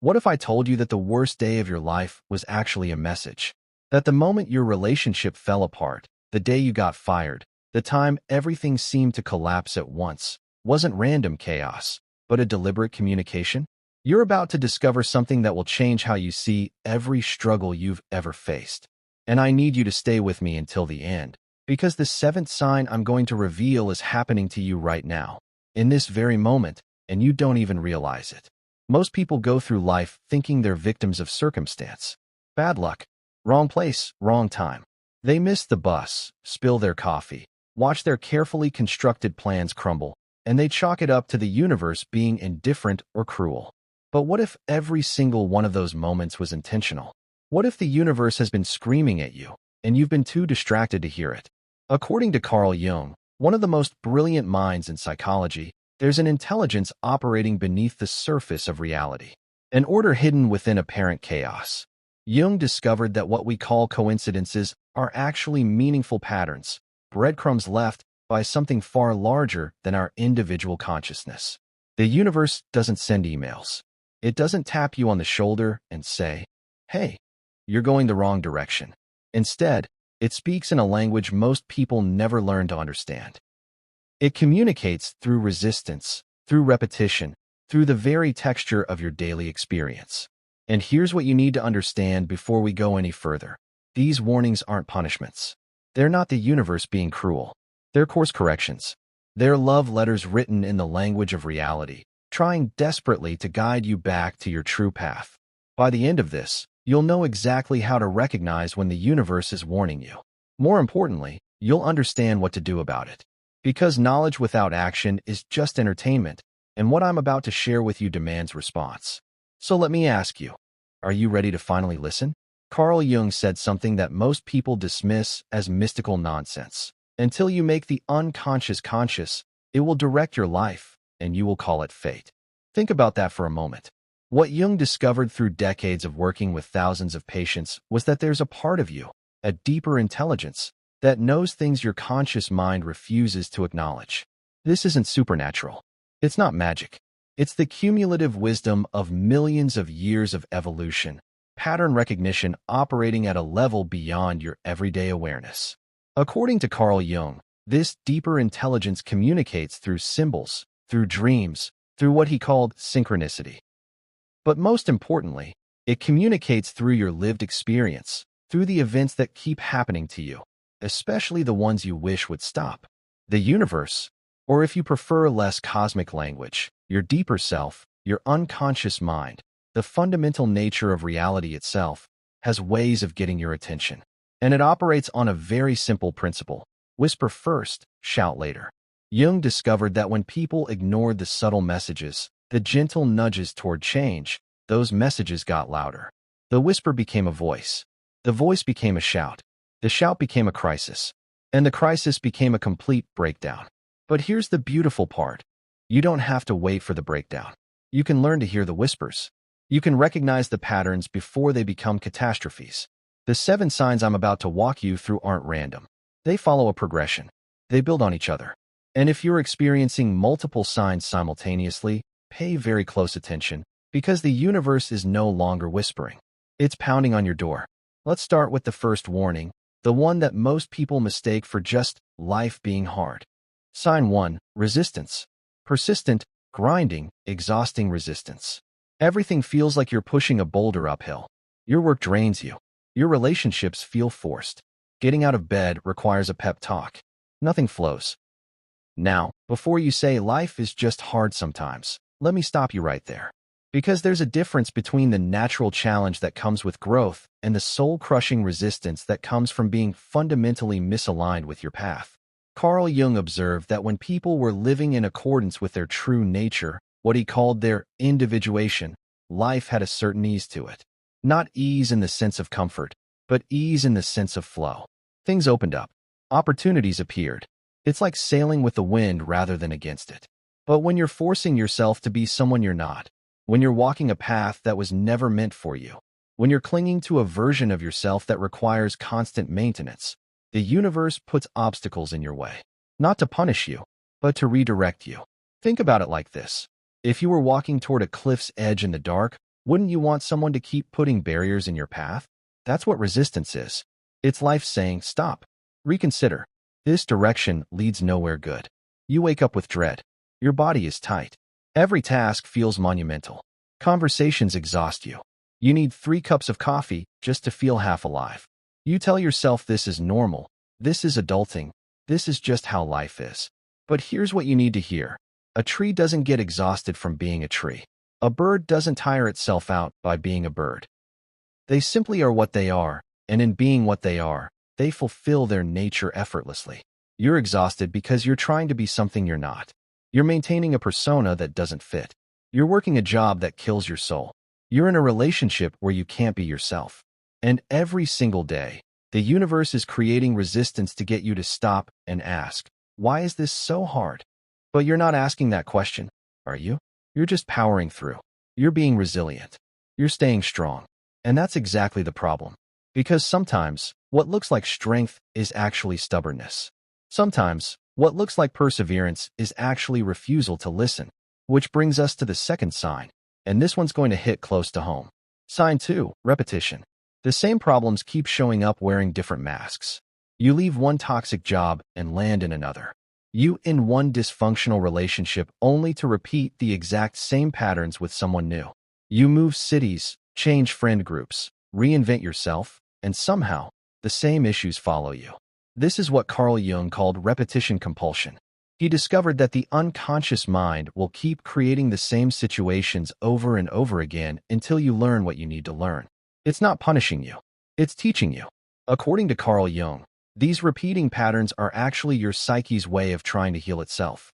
What if I told you that the worst day of your life was actually a message? That the moment your relationship fell apart, the day you got fired, the time everything seemed to collapse at once, wasn't random chaos, but a deliberate communication? You're about to discover something that will change how you see every struggle you've ever faced. And I need you to stay with me until the end, because the seventh sign I'm going to reveal is happening to you right now, in this very moment, and you don't even realize it. Most people go through life thinking they're victims of circumstance. Bad luck. Wrong place, wrong time. They miss the bus, spill their coffee, watch their carefully constructed plans crumble, and they chalk it up to the universe being indifferent or cruel. But what if every single one of those moments was intentional? What if the universe has been screaming at you, and you've been too distracted to hear it? According to Carl Jung, one of the most brilliant minds in psychology, there's an intelligence operating beneath the surface of reality, an order hidden within apparent chaos. Jung discovered that what we call coincidences are actually meaningful patterns, breadcrumbs left by something far larger than our individual consciousness. The universe doesn't send emails. It doesn't tap you on the shoulder and say, "Hey, you're going the wrong direction." Instead, it speaks in a language most people never learn to understand. It communicates through resistance, through repetition, through the very texture of your daily experience. And here's what you need to understand before we go any further. These warnings aren't punishments. They're not the universe being cruel. They're course corrections. They're love letters written in the language of reality, trying desperately to guide you back to your true path. By the end of this, you'll know exactly how to recognize when the universe is warning you. More importantly, you'll understand what to do about it. Because knowledge without action is just entertainment, and what I'm about to share with you demands response. So let me ask you, are you ready to finally listen? Carl Jung said something that most people dismiss as mystical nonsense. Until you make the unconscious conscious, it will direct your life, and you will call it fate. Think about that for a moment. What Jung discovered through decades of working with thousands of patients was that there's a part of you, a deeper intelligence, that knows things your conscious mind refuses to acknowledge. This isn't supernatural. It's not magic. It's the cumulative wisdom of millions of years of evolution, pattern recognition operating at a level beyond your everyday awareness. According to Carl Jung, this deeper intelligence communicates through symbols, through dreams, through what he called synchronicity. But most importantly, it communicates through your lived experience, through the events that keep happening to you, especially the ones you wish would stop. The universe, or if you prefer less cosmic language, your deeper self, your unconscious mind, the fundamental nature of reality itself, has ways of getting your attention. And it operates on a very simple principle: whisper first, shout later. Jung discovered that when people ignored the subtle messages, the gentle nudges toward change, those messages got louder. The whisper became a voice. The voice became a shout. The shout became a crisis. And the crisis became a complete breakdown. But here's the beautiful part. You don't have to wait for the breakdown. You can learn to hear the whispers. You can recognize the patterns before they become catastrophes. The 7 signs I'm about to walk you through aren't random. They follow a progression. They build on each other. And if you're experiencing multiple signs simultaneously, pay very close attention, because the universe is no longer whispering. It's pounding on your door. Let's start with the first warning, the one that most people mistake for just life being hard. Sign 1, resistance. Persistent, grinding, exhausting resistance. Everything feels like you're pushing a boulder uphill. Your work drains you. Your relationships feel forced. Getting out of bed requires a pep talk. Nothing flows. Now, before you say life is just hard sometimes, let me stop you right there. Because there's a difference between the natural challenge that comes with growth and the soul-crushing resistance that comes from being fundamentally misaligned with your path. Carl Jung observed that when people were living in accordance with their true nature, what he called their individuation, life had a certain ease to it. Not ease in the sense of comfort, but ease in the sense of flow. Things opened up. Opportunities appeared. It's like sailing with the wind rather than against it. But when you're forcing yourself to be someone you're not, when you're walking a path that was never meant for you, when you're clinging to a version of yourself that requires constant maintenance, the universe puts obstacles in your way. Not to punish you, but to redirect you. Think about it like this. If you were walking toward a cliff's edge in the dark, Wouldn't you want someone to keep putting barriers in your path? That's what resistance is. It's life saying, stop, reconsider. This direction leads nowhere good. You wake up with dread. Your body is tight. Every task feels monumental. Conversations exhaust you. You need 3 cups of coffee just to feel half alive. You tell yourself this is normal, this is adulting, this is just how life is. But here's what you need to hear. A tree doesn't get exhausted from being a tree. A bird doesn't tire itself out by being a bird. They simply are what they are, and in being what they are, they fulfill their nature effortlessly. You're exhausted because you're trying to be something you're not. You're maintaining a persona that doesn't fit. You're working a job that kills your soul. You're in a relationship where you can't be yourself. And every single day, the universe is creating resistance to get you to stop and ask, why is this so hard? But you're not asking that question, are you? You're just powering through. You're being resilient. You're staying strong. And that's exactly the problem. Because sometimes, what looks like strength is actually stubbornness. Sometimes, what looks like perseverance is actually refusal to listen. Which brings us to the second sign, and this one's going to hit close to home. Sign 2, repetition. The same problems keep showing up wearing different masks. You leave one toxic job and land in another. You in one dysfunctional relationship only to repeat the exact same patterns with someone new. You move cities, change friend groups, reinvent yourself, and somehow, the same issues follow you. This is what Carl Jung called repetition compulsion. He discovered that the unconscious mind will keep creating the same situations over and over again until you learn what you need to learn. It's not punishing you. It's teaching you. According to Carl Jung, these repeating patterns are actually your psyche's way of trying to heal itself.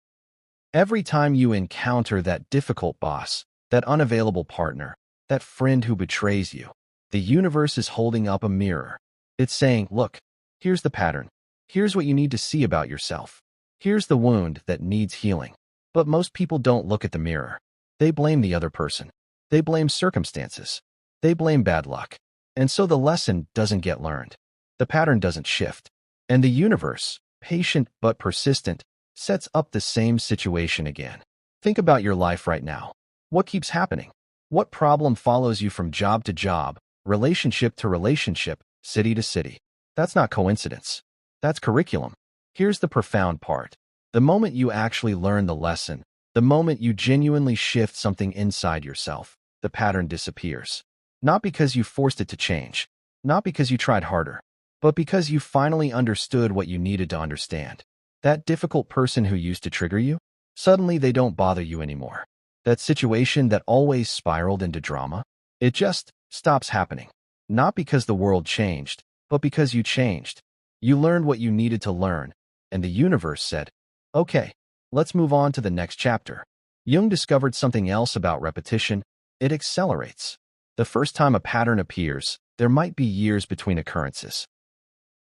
Every time you encounter that difficult boss, that unavailable partner, that friend who betrays you, the universe is holding up a mirror. It's saying, look, here's the pattern. Here's what you need to see about yourself. Here's the wound that needs healing. But most people don't look at the mirror. They blame the other person. They blame circumstances. They blame bad luck. And so the lesson doesn't get learned. The pattern doesn't shift. And the universe, patient but persistent, sets up the same situation again. Think about your life right now. What keeps happening? What problem follows you from job to job, relationship to relationship, city to city? That's not coincidence. That's curriculum. Here's the profound part. The moment you actually learn the lesson, the moment you genuinely shift something inside yourself, the pattern disappears. Not because you forced it to change, not because you tried harder, but because you finally understood what you needed to understand. That difficult person who used to trigger you, suddenly they don't bother you anymore. That situation that always spiraled into drama, it just stops happening. Not because the world changed, but because you changed. You learned what you needed to learn, and the universe said, okay, let's move on to the next chapter. Jung discovered something else about repetition. It accelerates. The first time a pattern appears, there might be years between occurrences.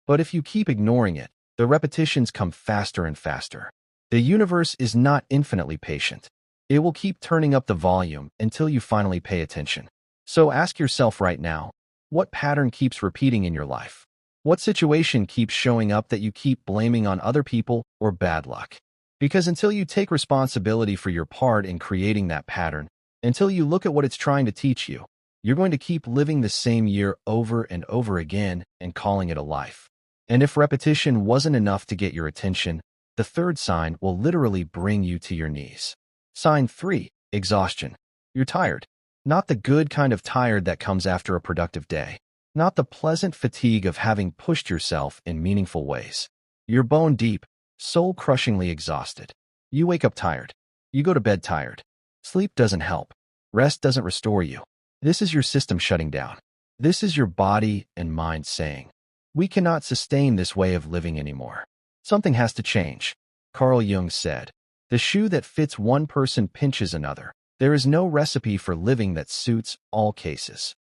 But if you keep ignoring it, the repetitions come faster and faster. The universe is not infinitely patient. It will keep turning up the volume until you finally pay attention. So ask yourself right now, what pattern keeps repeating in your life? What situation keeps showing up that you keep blaming on other people or bad luck? Because until you take responsibility for your part in creating that pattern, until you look at what it's trying to teach you, you're going to keep living the same year over and over again and calling it a life. And if repetition wasn't enough to get your attention, the third sign will literally bring you to your knees. Sign 3, exhaustion. You're tired. Not the good kind of tired that comes after a productive day. Not the pleasant fatigue of having pushed yourself in meaningful ways. You're bone deep, soul-crushingly exhausted. You wake up tired. You go to bed tired. Sleep doesn't help. Rest doesn't restore you. This is your system shutting down. This is your body and mind saying, we cannot sustain this way of living anymore. Something has to change. Carl Jung said, the shoe that fits one person pinches another. There is no recipe for living that suits all cases.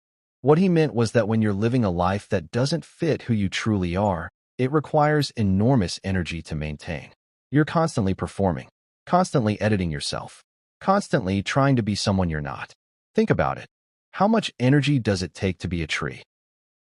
What he meant was that when you're living a life that doesn't fit who you truly are, it requires enormous energy to maintain. You're constantly performing, constantly editing yourself, constantly trying to be someone you're not. Think about it. How much energy does it take to be a tree?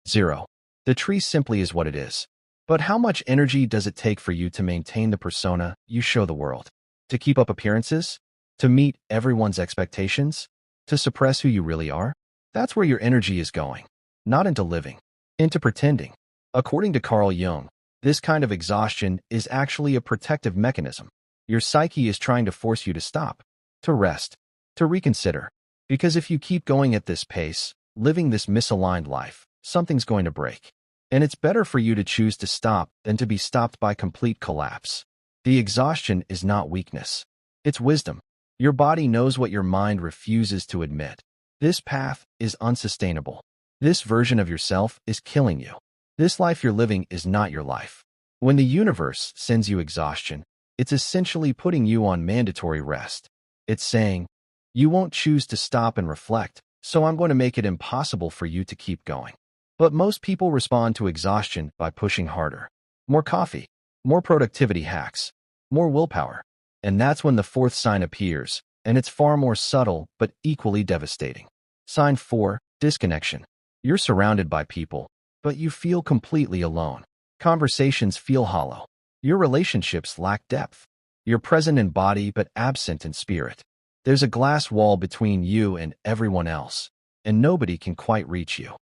0. The tree simply is what it is. But how much energy does it take for you to maintain the persona you show the world? To keep up appearances? To meet everyone's expectations? To suppress who you really are? That's where your energy is going, not into living, into pretending. According to Carl Jung, this kind of exhaustion is actually a protective mechanism. Your psyche is trying to force you to stop, to rest, to reconsider. Because if you keep going at this pace, living this misaligned life, something's going to break. And it's better for you to choose to stop than to be stopped by complete collapse. The exhaustion is not weakness. It's wisdom. Your body knows what your mind refuses to admit. This path is unsustainable. This version of yourself is killing you. This life you're living is not your life. When the universe sends you exhaustion, it's essentially putting you on mandatory rest. It's saying, you won't choose to stop and reflect, so I'm going to make it impossible for you to keep going. But most people respond to exhaustion by pushing harder. More coffee, more productivity hacks, more willpower. And that's when the fourth sign appears, and it's far more subtle but equally devastating. Sign 4, disconnection. You're surrounded by people, but you feel completely alone. Conversations feel hollow. Your relationships lack depth. You're present in body but absent in spirit. There's a glass wall between you and everyone else, and nobody can quite reach you.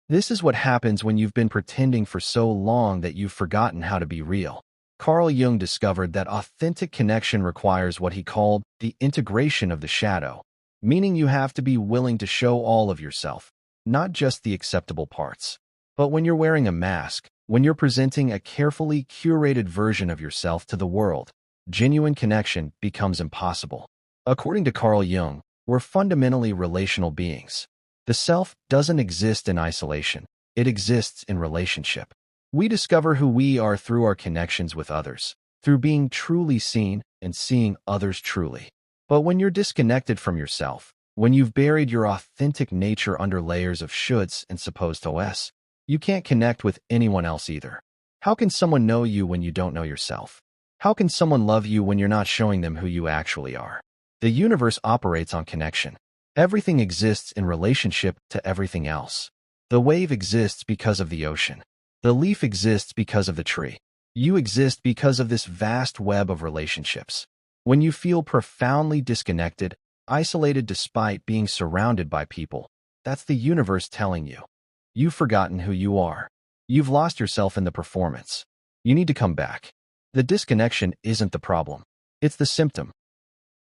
This is what happens when you've been pretending for so long that you've forgotten how to be real. Carl Jung discovered that authentic connection requires what he called the integration of the shadow, meaning you have to be willing to show all of yourself, not just the acceptable parts. But when you're wearing a mask, when you're presenting a carefully curated version of yourself to the world, genuine connection becomes impossible. According to Carl Jung, we're fundamentally relational beings. The self doesn't exist in isolation. It exists in relationship. We discover who we are through our connections with others, through being truly seen and seeing others truly. But when you're disconnected from yourself, when you've buried your authentic nature under layers of shoulds and supposed tos, you can't connect with anyone else either. How can someone know you when you don't know yourself? How can someone love you when you're not showing them who you actually are? The universe operates on connection. Everything exists in relationship to everything else. The wave exists because of the ocean. The leaf exists because of the tree. You exist because of this vast web of relationships. When you feel profoundly disconnected, isolated despite being surrounded by people, that's the universe telling you. You've forgotten who you are. You've lost yourself in the performance. You need to come back. The disconnection isn't the problem. It's the symptom.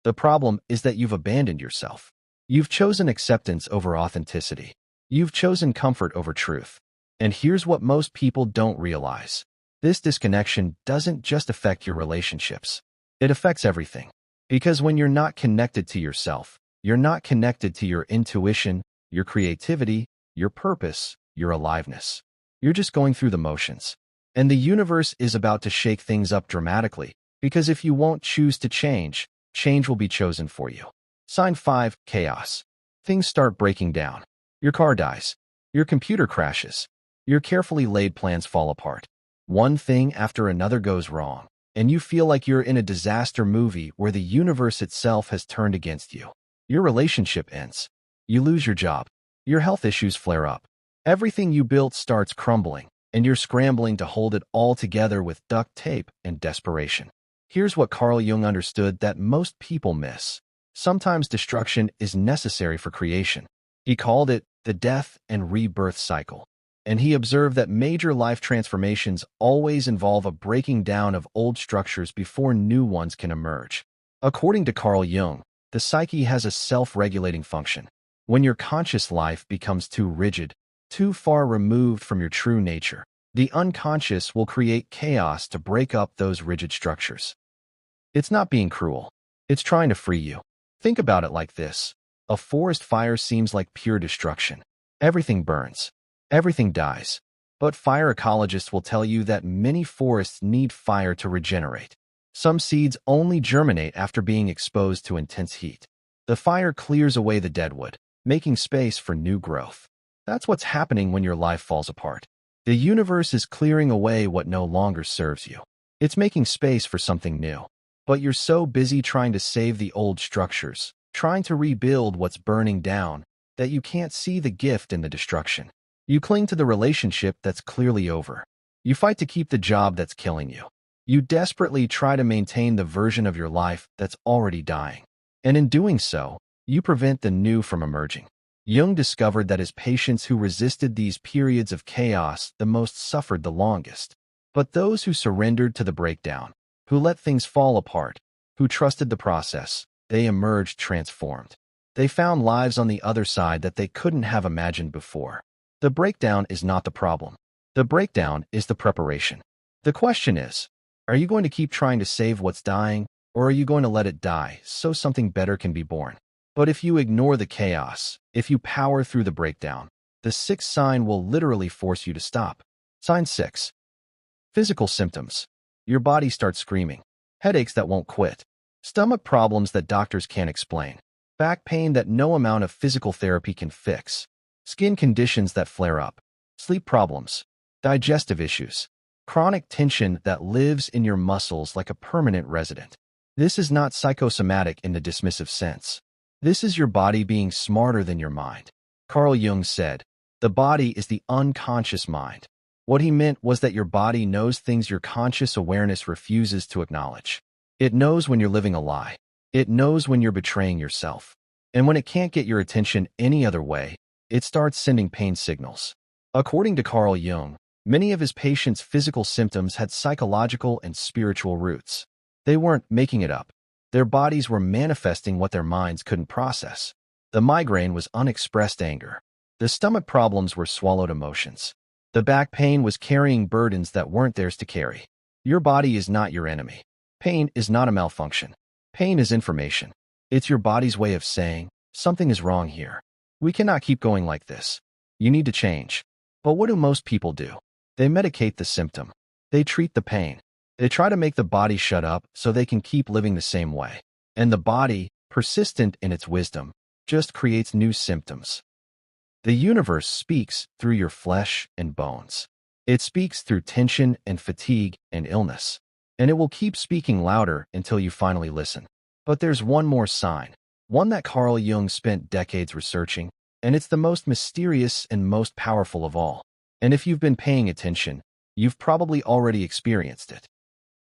The problem is that you've abandoned yourself. You've chosen acceptance over authenticity. You've chosen comfort over truth. And here's what most people don't realize. This disconnection doesn't just affect your relationships. It affects everything. Because when you're not connected to yourself, you're not connected to your intuition, your creativity, your purpose, your aliveness. You're just going through the motions. And the universe is about to shake things up dramatically, because if you won't choose to change, change will be chosen for you. Sign 5, chaos. Things start breaking down. Your car dies. Your computer crashes. Your carefully laid plans fall apart. One thing after another goes wrong, and you feel like you're in a disaster movie where the universe itself has turned against you. Your relationship ends. You lose your job. Your health issues flare up. Everything you built starts crumbling, and you're scrambling to hold it all together with duct tape and desperation. Here's what Carl Jung understood that most people miss. Sometimes destruction is necessary for creation. He called it the death and rebirth cycle. And he observed that major life transformations always involve a breaking down of old structures before new ones can emerge. According to Carl Jung, the psyche has a self-regulating function. When your conscious life becomes too rigid, too far removed from your true nature, the unconscious will create chaos to break up those rigid structures. It's not being cruel. It's trying to free you. Think about it like this. A forest fire seems like pure destruction. Everything burns. Everything dies. But fire ecologists will tell you that many forests need fire to regenerate. Some seeds only germinate after being exposed to intense heat. The fire clears away the deadwood, making space for new growth. That's what's happening when your life falls apart. The universe is clearing away what no longer serves you. It's making space for something new. But you're so busy trying to save the old structures, trying to rebuild what's burning down, that you can't see the gift in the destruction. You cling to the relationship that's clearly over. You fight to keep the job that's killing you. You desperately try to maintain the version of your life that's already dying. And in doing so, you prevent the new from emerging. Jung discovered that his patients who resisted these periods of chaos the most suffered the longest. But those who surrendered to the breakdown, who let things fall apart, who trusted the process, they emerged transformed. They found lives on the other side that they couldn't have imagined before. The breakdown is not the problem. The breakdown is the preparation. The question is, are you going to keep trying to save what's dying, or are you going to let it die so something better can be born? But if you ignore the chaos, if you power through the breakdown, the sixth sign will literally force you to stop. Sign 6. Physical symptoms. Your body starts screaming. Headaches that won't quit. Stomach problems that doctors can't explain. Back pain that no amount of physical therapy can fix. Skin conditions that flare up. Sleep problems. Digestive issues. Chronic tension that lives in your muscles like a permanent resident. This is not psychosomatic in the dismissive sense. This is your body being smarter than your mind. Carl Jung said, "The body is the unconscious mind." What he meant was that your body knows things your conscious awareness refuses to acknowledge. It knows when you're living a lie. It knows when you're betraying yourself. And when it can't get your attention any other way, it starts sending pain signals. According to Carl Jung, many of his patients' physical symptoms had psychological and spiritual roots. They weren't making it up. Their bodies were manifesting what their minds couldn't process. The migraine was unexpressed anger. The stomach problems were swallowed emotions. The back pain was carrying burdens that weren't theirs to carry. Your body is not your enemy. Pain is not a malfunction. Pain is information. It's your body's way of saying, something is wrong here. We cannot keep going like this. You need to change. But what do most people do? They medicate the symptom. They treat the pain. They try to make the body shut up so they can keep living the same way. And the body, persistent in its wisdom, just creates new symptoms. The universe speaks through your flesh and bones. It speaks through tension and fatigue and illness. And it will keep speaking louder until you finally listen. But there's one more sign, one that Carl Jung spent decades researching, and it's the most mysterious and most powerful of all. And if you've been paying attention, you've probably already experienced it.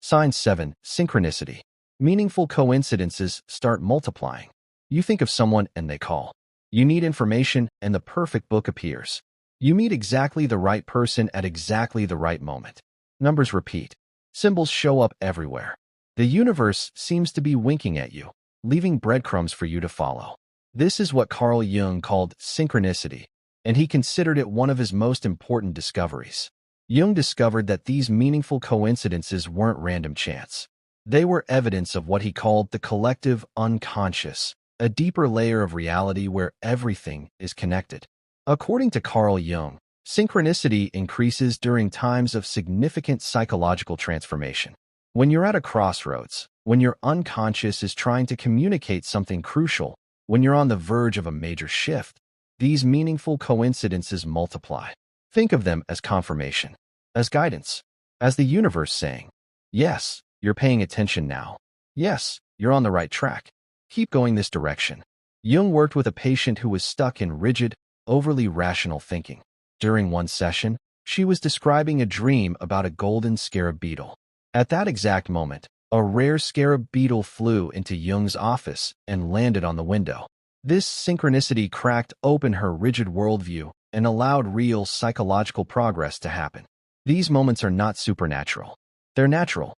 Sign 7. Synchronicity. Meaningful coincidences start multiplying. You think of someone and they call. You need information and the perfect book appears. You meet exactly the right person at exactly the right moment. Numbers repeat. Symbols show up everywhere. The universe seems to be winking at you, leaving breadcrumbs for you to follow. This is what Carl Jung called synchronicity, and he considered it one of his most important discoveries. Jung discovered that these meaningful coincidences weren't random chance. They were evidence of what he called the collective unconscious, a deeper layer of reality where everything is connected. According to Carl Jung, synchronicity increases during times of significant psychological transformation. When you're at a crossroads, when your unconscious is trying to communicate something crucial, when you're on the verge of a major shift, these meaningful coincidences multiply. Think of them as confirmation, as guidance, as the universe saying, yes, you're paying attention now. Yes, you're on the right track. Keep going this direction. Jung worked with a patient who was stuck in rigid, overly rational thinking. During one session, she was describing a dream about a golden scarab beetle. At that exact moment, a rare scarab beetle flew into Jung's office and landed on the window. This synchronicity cracked open her rigid worldview and allowed real psychological progress to happen. These moments are not supernatural. They're natural.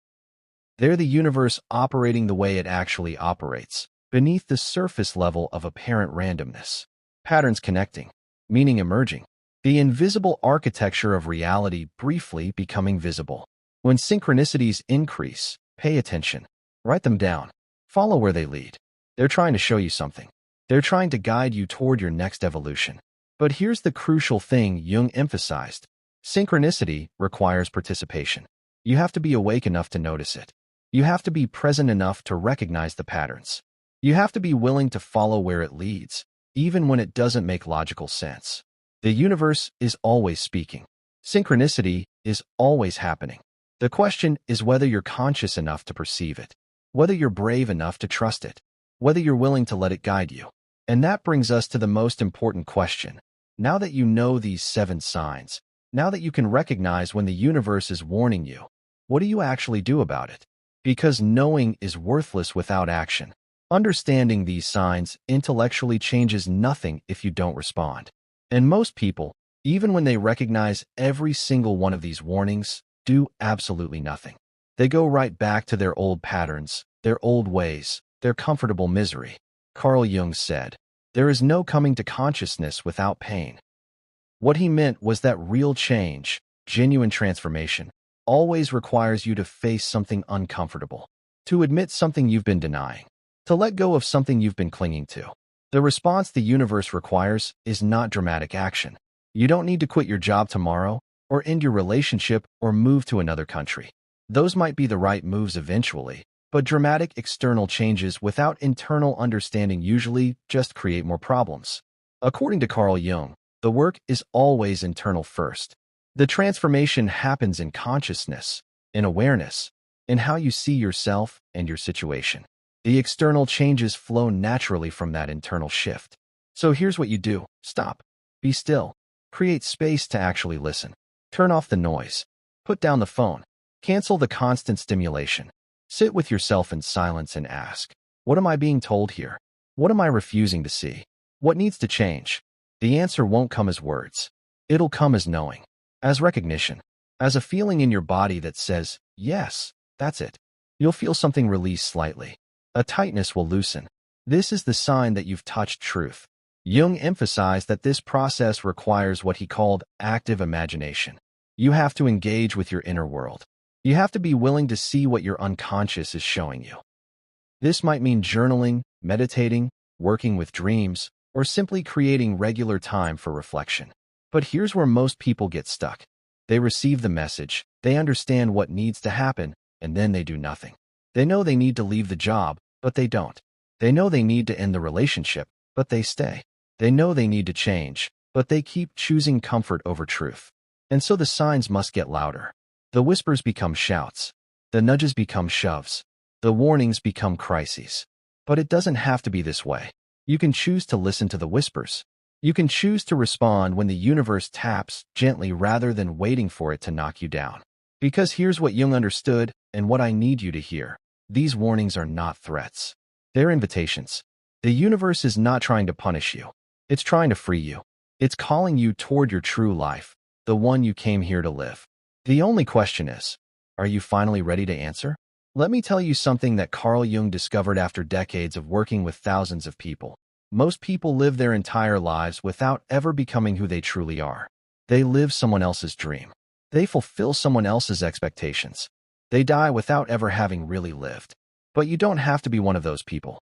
They're the universe operating the way it actually operates, beneath the surface level of apparent randomness. Patterns connecting, meaning emerging. The invisible architecture of reality briefly becoming visible. When synchronicities increase, pay attention. Write them down. Follow where they lead. They're trying to show you something. They're trying to guide you toward your next evolution. But here's the crucial thing Jung emphasized. Synchronicity requires participation. You have to be awake enough to notice it. You have to be present enough to recognize the patterns. You have to be willing to follow where it leads, even when it doesn't make logical sense. The universe is always speaking. Synchronicity is always happening. The question is whether you're conscious enough to perceive it, whether you're brave enough to trust it, whether you're willing to let it guide you. And that brings us to the most important question. Now that you know these 7 signs, now that you can recognize when the universe is warning you, what do you actually do about it? Because knowing is worthless without action. Understanding these signs intellectually changes nothing if you don't respond. And most people, even when they recognize every single one of these warnings, do absolutely nothing. They go right back to their old patterns, their old ways, their comfortable misery. Carl Jung said, "There is no coming to consciousness without pain." What he meant was that real change, genuine transformation, always requires you to face something uncomfortable, to admit something you've been denying, to let go of something you've been clinging to. The response the universe requires is not dramatic action. You don't need to quit your job tomorrow, or end your relationship, or move to another country. Those might be the right moves eventually, but dramatic external changes without internal understanding usually just create more problems. According to Carl Jung, the work is always internal first. The transformation happens in consciousness, in awareness, in how you see yourself and your situation. The external changes flow naturally from that internal shift. So here's what you do. Stop. Be still. Create space to actually listen. Turn off the noise. Put down the phone. Cancel the constant stimulation. Sit with yourself in silence and ask, what am I being told here? What am I refusing to see? What needs to change? The answer won't come as words. It'll come as knowing, as recognition, as a feeling in your body that says, yes, that's it. You'll feel something release slightly. A tightness will loosen. This is the sign that you've touched truth. Jung emphasized that this process requires what he called active imagination. You have to engage with your inner world. You have to be willing to see what your unconscious is showing you. This might mean journaling, meditating, working with dreams, or simply creating regular time for reflection. But here's where most people get stuck. They receive the message, they understand what needs to happen, and then they do nothing. They know they need to leave the job, but they don't. They know they need to end the relationship, but they stay. They know they need to change, but they keep choosing comfort over truth. And so the signs must get louder. The whispers become shouts. The nudges become shoves. The warnings become crises. But it doesn't have to be this way. You can choose to listen to the whispers. You can choose to respond when the universe taps gently rather than waiting for it to knock you down. Because here's what Jung understood and what I need you to hear. These warnings are not threats. They're invitations. The universe is not trying to punish you. It's trying to free you. It's calling you toward your true life, the one you came here to live. The only question is, are you finally ready to answer? Let me tell you something that Carl Jung discovered after decades of working with thousands of people. Most people live their entire lives without ever becoming who they truly are. They live someone else's dream. They fulfill someone else's expectations. They die without ever having really lived. But you don't have to be one of those people.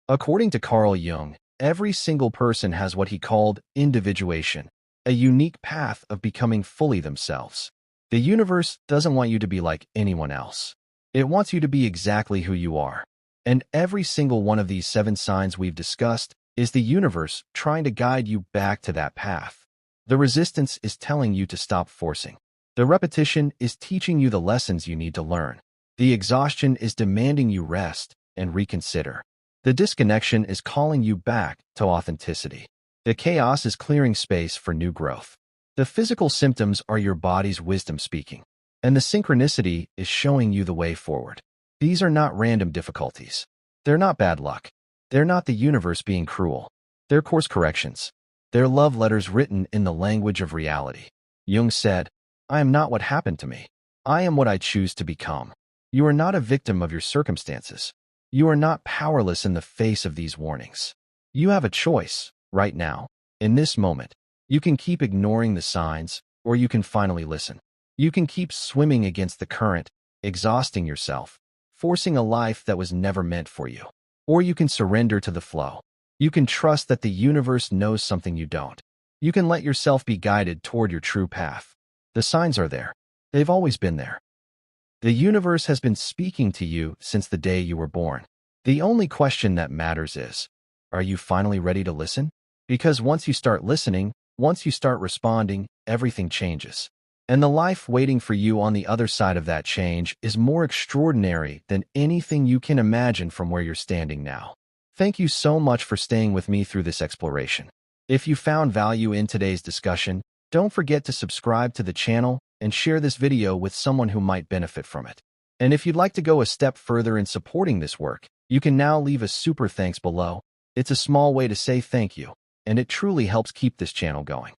According to Carl Jung, every single person has what he called individuation, a unique path of becoming fully themselves. The universe doesn't want you to be like anyone else. It wants you to be exactly who you are. And every single one of these 7 signs we've discussed is the universe trying to guide you back to that path. The resistance is telling you to stop forcing. The repetition is teaching you the lessons you need to learn. The exhaustion is demanding you rest and reconsider. The disconnection is calling you back to authenticity. The chaos is clearing space for new growth. The physical symptoms are your body's wisdom speaking, and the synchronicity is showing you the way forward. These are not random difficulties. They're not bad luck. They're not the universe being cruel. They're course corrections. They're love letters written in the language of reality. Jung said, "I am not what happened to me. I am what I choose to become." You are not a victim of your circumstances. You are not powerless in the face of these warnings. You have a choice, right now, in this moment. You can keep ignoring the signs, or you can finally listen. You can keep swimming against the current, exhausting yourself, forcing a life that was never meant for you. Or you can surrender to the flow. You can trust that the universe knows something you don't. You can let yourself be guided toward your true path. The signs are there. They've always been there. The universe has been speaking to you since the day you were born. The only question that matters is, are you finally ready to listen? Because once you start listening, once you start responding, everything changes. And the life waiting for you on the other side of that change is more extraordinary than anything you can imagine from where you're standing now. Thank you so much for staying with me through this exploration. If you found value in today's discussion, don't forget to subscribe to the channel and share this video with someone who might benefit from it. And if you'd like to go a step further in supporting this work, You can now leave a super thanks below. It's a small way to say thank you, and it truly helps keep this channel going.